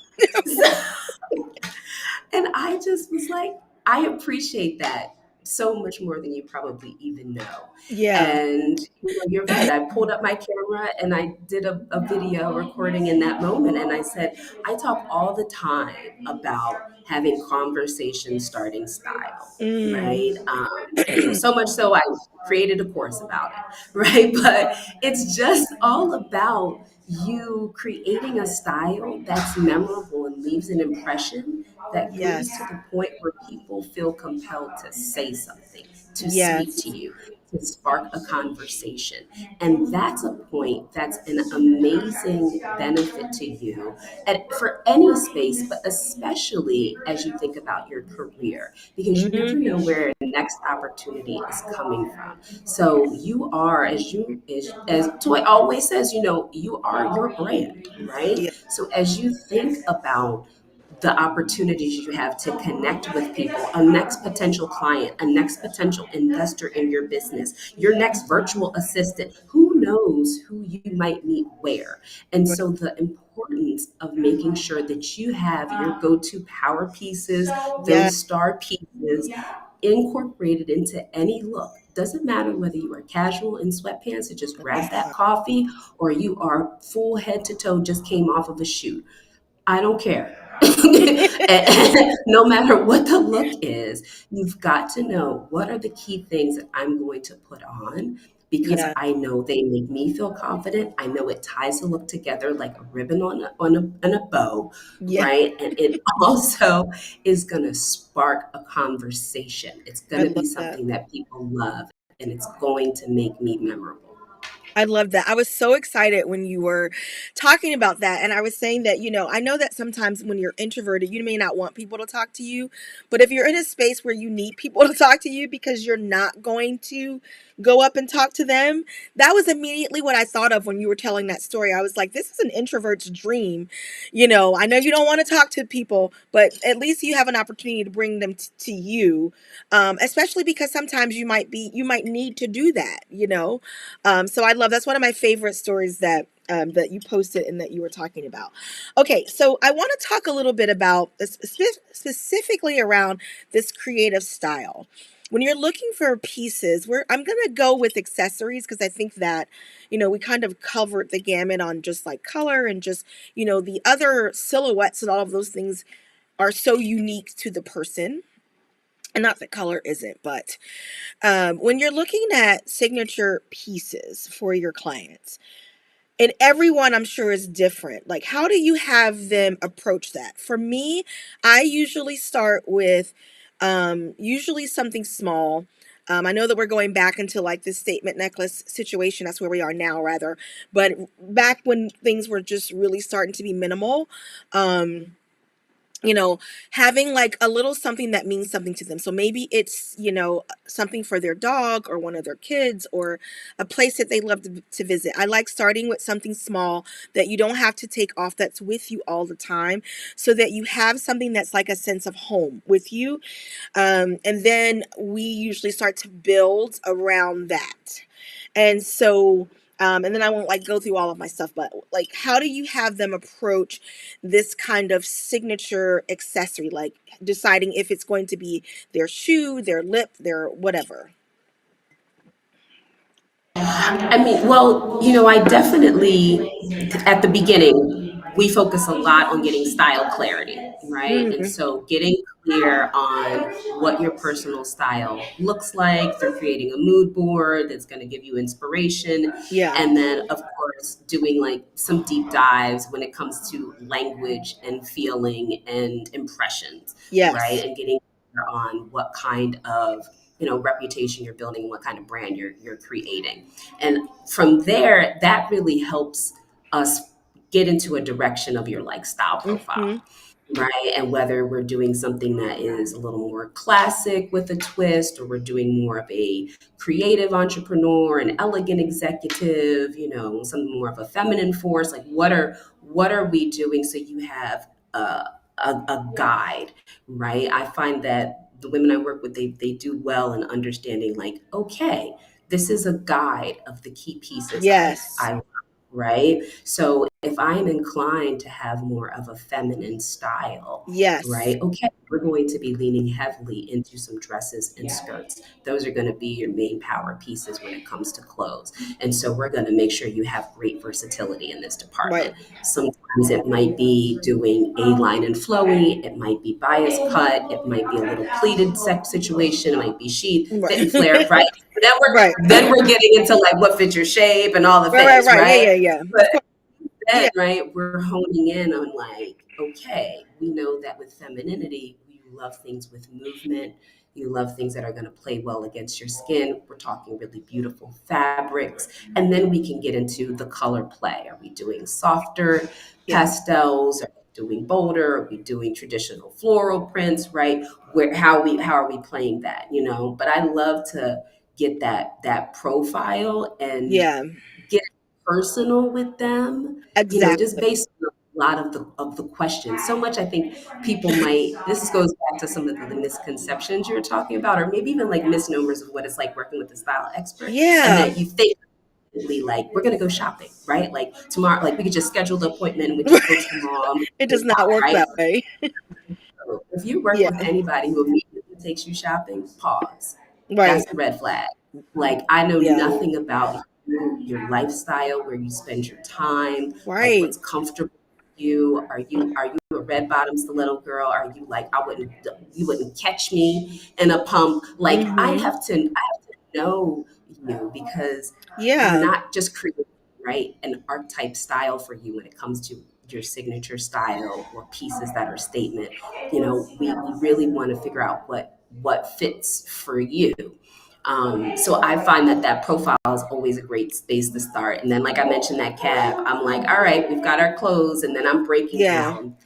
Speaker 2: And I just was like, I appreciate that so much more than you probably even know.
Speaker 1: Yeah.
Speaker 2: And you're right. I pulled up my camera and I did a video recording in that moment. And I said, I talk all the time about having conversation starting style,
Speaker 1: Mm,
Speaker 2: right? So much so I created a course about it, right? But it's just all about you creating a style that's memorable and leaves an impression that goes to
Speaker 1: yes.
Speaker 2: the point where people feel compelled to say something, to speak to
Speaker 1: Yes.
Speaker 2: you, to spark a conversation. And that's a point that's an amazing benefit to you for any space, but especially as you think about your career, because you never
Speaker 1: Hmm.
Speaker 2: know where the next opportunity is coming from. So you are, as Toy always says, you are your brand, right?
Speaker 1: Yeah.
Speaker 2: So as you think about the opportunities you have to connect with people, a next potential client, a next potential investor in your business, your next virtual assistant. Who knows who you might meet where? And
Speaker 1: Right.
Speaker 2: so the importance of making sure that you have your go-to power pieces,
Speaker 1: Yeah.
Speaker 2: those star pieces incorporated into any look. Doesn't matter whether you are casual in sweatpants to just grab that
Speaker 1: Uh-huh.
Speaker 2: coffee, or you are full head to toe, just came off of a shoot. I don't care. And no matter what the look is, you've got to know what are the key things that I'm going to put on, because
Speaker 1: Yeah.
Speaker 2: I know they make me feel confident. I know it ties the look together like a ribbon on a bow,
Speaker 1: Yeah.
Speaker 2: right? And it also is going to spark a conversation. It's going
Speaker 1: I
Speaker 2: to
Speaker 1: love
Speaker 2: be
Speaker 1: that.
Speaker 2: something that people love, and it's going to make me memorable.
Speaker 1: I love that. I was so excited when you were talking about that. And I was saying that, I know that sometimes when you're introverted, you may not want people to talk to you. But if you're in a space where you need people to talk to you because you're not going to go up and talk to them, that was immediately what I thought of when you were telling that story. I was like, this is an introvert's dream. I know you don't want to talk to people, but at least you have an opportunity to bring them to you. Especially because sometimes you might need to do that. So I love that's one of my favorite stories that you posted and that you were talking about. Okay, so I want to talk a little bit about this, specifically around this creative style. When you're looking for pieces, I'm gonna go with accessories because I think that we kind of covered the gamut on just like color and just the other silhouettes and all of those things are so unique to the person. And not that color isn't, but when you're looking at signature pieces for your clients, and everyone I'm sure is different, like how do you have them approach that? For me, I usually start with usually something small. I know that we're going back into like this statement necklace situation. That's where we are now, rather. But back when things were just really starting to be minimal, um, you know, having like a little something that means something to them. So maybe it's, something for their dog or one of their kids or a place that they love to visit. I like starting with something small that you don't have to take off, that's with you all the time, so that you have something that's like a sense of home with you. And then we usually start to build around that. And so, and then I won't like go through all of my stuff, but like, how do you have them approach this kind of signature accessory? Like deciding if it's going to be their shoe, their lip, their whatever.
Speaker 2: I mean, well, I definitely, at the beginning, we focus a lot on getting style clarity, right? And
Speaker 1: Mm,
Speaker 2: so getting clear on what your personal style looks like through creating a mood board that's going to give you inspiration.
Speaker 1: yeah.
Speaker 2: And then, of course, doing like some deep dives when it comes to language and feeling and impressions, right?
Speaker 1: Yes.
Speaker 2: And getting clear on what kind of reputation you're building, what kind of brand you're creating. And from there, that really helps us get into a direction of your like style
Speaker 1: Hmm.
Speaker 2: profile, right? And whether we're doing something that is a little more classic with a twist, or we're doing more of a creative entrepreneur, an elegant executive, something more of a feminine force. Like what are we doing so you have a guide, right? I find that the women I work with, they do well in understanding like, okay, this is a guide of the key pieces
Speaker 1: Yes.
Speaker 2: I right? So if I'm inclined to have more of a feminine style,
Speaker 1: Yes.
Speaker 2: right? Okay, we're going to be leaning heavily into some dresses and skirts. Those are going to be your main power pieces when it comes to clothes. And so we're going to make sure you have great versatility in this
Speaker 1: Right.
Speaker 2: department. Sometimes it might be doing A-line and flowy, it might be bias cut, it might be a little pleated situation, it might be sheath, fit
Speaker 1: Right.
Speaker 2: and flare, right? Then
Speaker 1: Right.
Speaker 2: we're then we're getting into like what fits your shape and all the
Speaker 1: Right. Right.
Speaker 2: things,
Speaker 1: Right. Yeah.
Speaker 2: right?
Speaker 1: Yeah. Yeah.
Speaker 2: But
Speaker 1: Of course.
Speaker 2: then,
Speaker 1: Yeah.
Speaker 2: right, we're honing in on like, okay, we know that with femininity, you love things with movement. You love things that are going to play well against your skin. We're talking really beautiful fabrics. And then we can get into the color play. Are we doing softer
Speaker 1: Yeah.
Speaker 2: pastels? Are we doing bolder? Are we doing traditional floral prints, right? How are we playing that, But I love to get that profile and
Speaker 1: Yeah.
Speaker 2: get personal with them, just
Speaker 1: Exactly.
Speaker 2: based on a lot of the questions. So much I think people might, this goes back to some of the misconceptions you were talking about, or maybe even like misnomers of what it's like working with a style expert, and
Speaker 1: Yeah.
Speaker 2: that you think instantly like, we're gonna go shopping, right? Like tomorrow, like we could just schedule the appointment and we just go to the mall and we
Speaker 1: It
Speaker 2: go
Speaker 1: does not
Speaker 2: shop,
Speaker 1: work
Speaker 2: right?
Speaker 1: that way.
Speaker 2: So if you work
Speaker 1: Yeah.
Speaker 2: with anybody who immediately takes you shopping, pause.
Speaker 1: Right.
Speaker 2: That's a red flag. Like I know
Speaker 1: Yeah.
Speaker 2: nothing about you, your lifestyle, where you spend your time, like
Speaker 1: Right.
Speaker 2: what's comfortable for you. Are you a red bottom stiletto girl? Are you like you wouldn't catch me in a pump? Like
Speaker 1: Mm-hmm.
Speaker 2: I have to know you because I'm
Speaker 1: Yeah.
Speaker 2: not just creating, right, an archetype style for you when it comes to your signature style or pieces that are statement. We really want to figure out what fits for you. So I find that profile is always a great space to start. And then, like I mentioned, that cab, I'm like, all right, we've got our clothes. And then I'm breaking
Speaker 1: Yeah.
Speaker 2: down,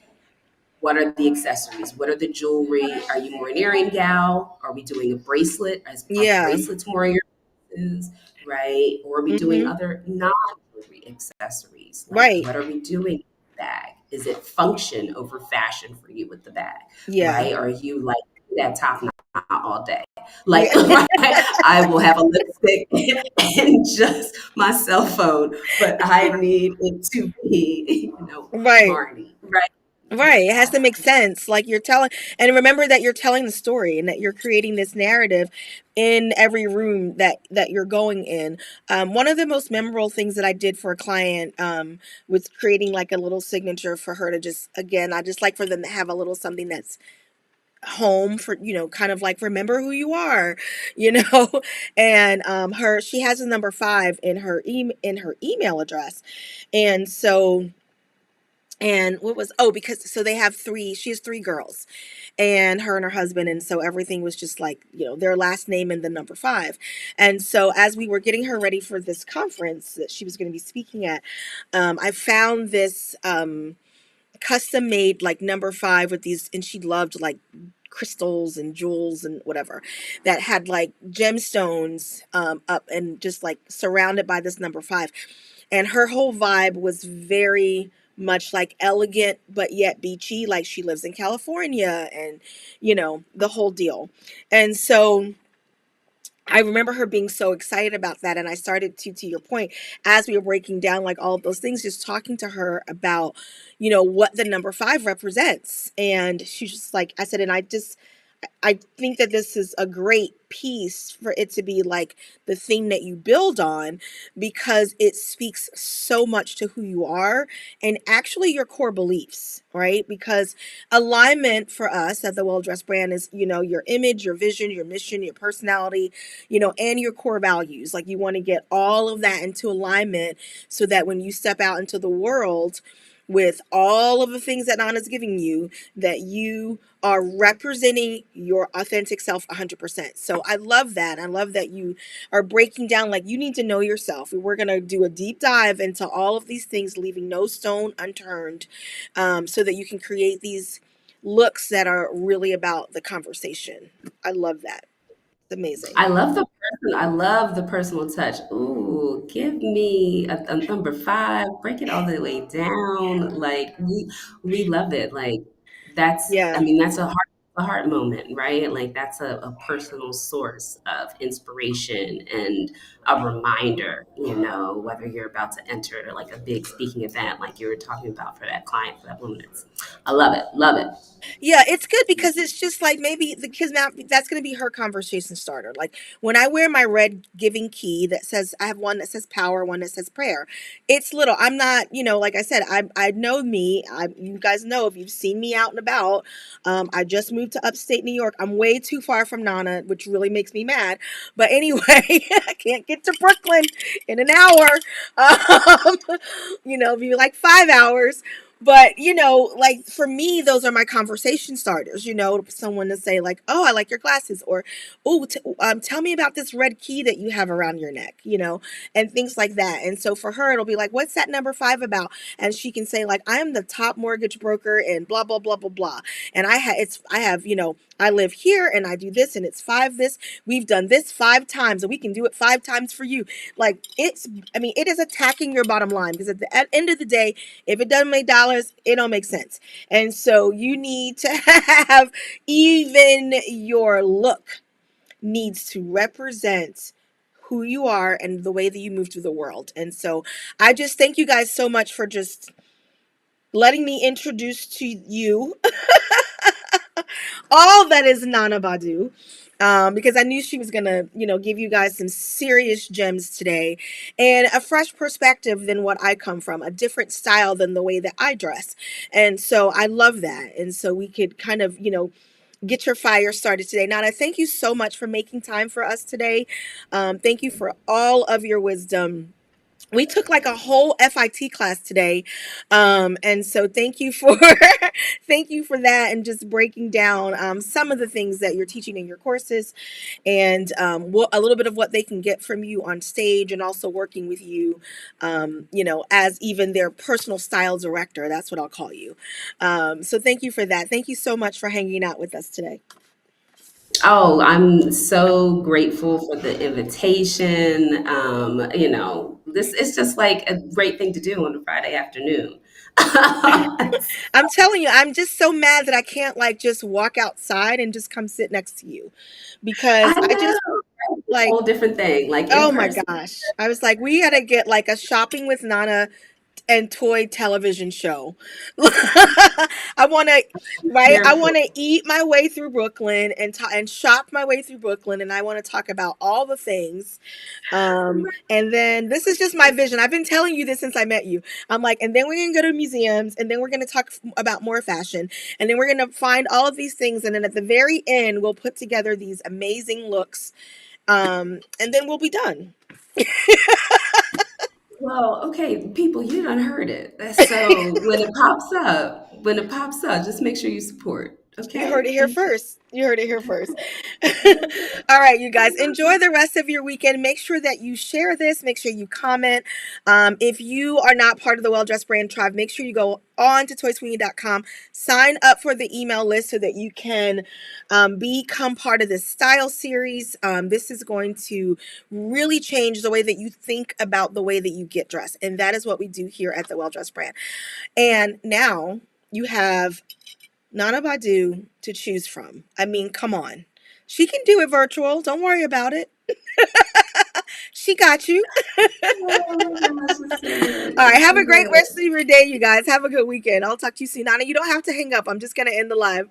Speaker 2: what are the accessories? What are the jewelry? Are you more an earring gal? Are we doing a bracelet? Are the
Speaker 1: Yeah.
Speaker 2: bracelets more your pieces, right? Or are we doing
Speaker 1: Mm-hmm.
Speaker 2: other non-jewelry accessories? Like,
Speaker 1: Right.
Speaker 2: what are we doing with the bag? Is it function over fashion for you with the bag,
Speaker 1: Yeah.
Speaker 2: right? Or are you like that top knot all day? Like,
Speaker 1: Yeah.
Speaker 2: right? I will have a lipstick and just my cell phone, but I need it to be,
Speaker 1: Right.
Speaker 2: Marty, right?
Speaker 1: Right. It has to make sense. Like you're telling, and remember that you're telling the story and that you're creating this narrative in every room that you're going in. One of the most memorable things that I did for a client was creating like a little signature for her to just, again, I just like for them to have a little something that's home for, kind of like remember who you are, you know. And she has a number 5 in her email address. And so, and what was, oh, because so they have three, she has 3 girls, and her husband, and so everything was just like, their last name and the number 5. And so as we were getting her ready for this conference that she was going to be speaking at, I found this custom made like number 5 with these, and she loved like crystals and jewels and whatever, that had like gemstones up and just like surrounded by this number 5. And her whole vibe was very much like elegant but yet beachy, like she lives in California, and the whole deal. And so I remember her being so excited about that, and I started to your point, as we were breaking down like all of those things, just talking to her about, what the number 5 represents. And she's just like, I said, and I think that this is a great piece for it to be like the thing that you build on, because it speaks so much to who you are and actually your core beliefs, right? Because alignment for us at the Well Dressed brand is, your image, your vision, your mission, your personality, and your core values. Like you want to get all of that into alignment so that when you step out into the world with all of the things that Nana's giving you, that you are representing your authentic self 100%. So I love that. I love that you are breaking down, like, you need to know yourself. We're going to do a deep dive into all of these things, leaving no stone unturned, so that you can create these looks that are really about the conversation. I love that. It's amazing.
Speaker 2: I love the personal touch. Ooh, give me a number 5. Break it all the way down. Like we love it. Like I
Speaker 1: Yeah.
Speaker 2: mean, that's a heart moment, right? Like that's a personal source of inspiration and a reminder. Whether you're about to enter like a big speaking event, like you were talking about for that client, for that woman. I love it. Love it.
Speaker 1: Yeah, it's good because it's just like maybe the kids now, that's going to be her conversation starter. Like when I wear my red giving key that says, I have one that says power, one that says prayer. It's little. I'm not, like I said, I know me. You guys know if you've seen me out and about. I just moved to upstate New York. I'm way too far from Nana, which really makes me mad. But anyway, I can't get to Brooklyn in an hour. Be like 5 hours. But, like for me, those are my conversation starters, someone to say like, oh, I like your glasses, or, oh, tell me about this red key that you have around your neck, and things like that. And so for her, it'll be like, what's that number 5 about? And she can say like, I am the top mortgage broker and blah, blah, blah, blah, blah. And I have, I live here and I do this and it's 5 this. We've done this 5 times and we can do it 5 times for you. Like I mean, it is attacking your bottom line, because at the end of the day, if it doesn't make dollars, it don't make sense. And so you need to have, even your look needs to represent who you are and the way that you move through the world. And so I just thank you guys so much for just letting me introduce to you all that is Nana Badu. Because I knew she was gonna, give you guys some serious gems today and a fresh perspective than what I come from, a different style than the way that I dress. And so I love that. And so we could kind of, get your fire started today. Nana, thank you so much for making time for us today. Thank you for all of your wisdom. We took like a whole FIT class today. And so thank you for thank you for that and just breaking down some of the things that you're teaching in your courses and a little bit of what they can get from you on stage and also working with you, as even their personal style director. That's what I'll call you. So thank you for that. Thank you so much for hanging out with us today.
Speaker 2: Oh, I'm so grateful for the invitation. This is just like a great thing to do on a Friday afternoon.
Speaker 1: I'm telling you, I'm just so mad that I can't like just walk outside and just come sit next to you because
Speaker 2: I
Speaker 1: I
Speaker 2: know,
Speaker 1: just
Speaker 2: right? It's a
Speaker 1: like,
Speaker 2: whole different thing, like in
Speaker 1: oh my
Speaker 2: person.
Speaker 1: gosh. I was like, we gotta get like a shopping with Nana and toy television show. I want to, right? I
Speaker 2: Here for
Speaker 1: want to eat my way through Brooklyn and shop my way through Brooklyn, and I want to talk about all the things. And then this is just my vision. I've been telling you this since I met you. I'm like, and then we're gonna go to museums, and then we're gonna talk about more fashion, and then we're gonna find all of these things, and then at the very end, we'll put together these amazing looks, and then we'll be done.
Speaker 2: Well, okay, people, you done heard it. So when it pops up, just make sure you support.
Speaker 1: You heard it
Speaker 2: Okay?
Speaker 1: here first. You heard it here first. All right, you guys, enjoy the rest of your weekend. Make sure that you share this. Make sure you comment. If you are not part of the Well Dressed Brand Tribe, make sure you go on to toysweeney.com, sign up for the email list so that you can become part of this style series. This is going to really change the way that you think about the way that you get dressed. And that is what we do here at the Well Dressed Brand. And now you have Nana Badu to choose from. I mean, come on. She can do it virtual. Don't worry about it. She got you.
Speaker 2: Oh my gosh, it's so good.
Speaker 1: All right.
Speaker 2: It's
Speaker 1: Have
Speaker 2: so
Speaker 1: a great
Speaker 2: good.
Speaker 1: rest of your day, you guys. Have a good weekend. I'll talk to you soon. Nana, you don't have to hang up. I'm just going to end the live.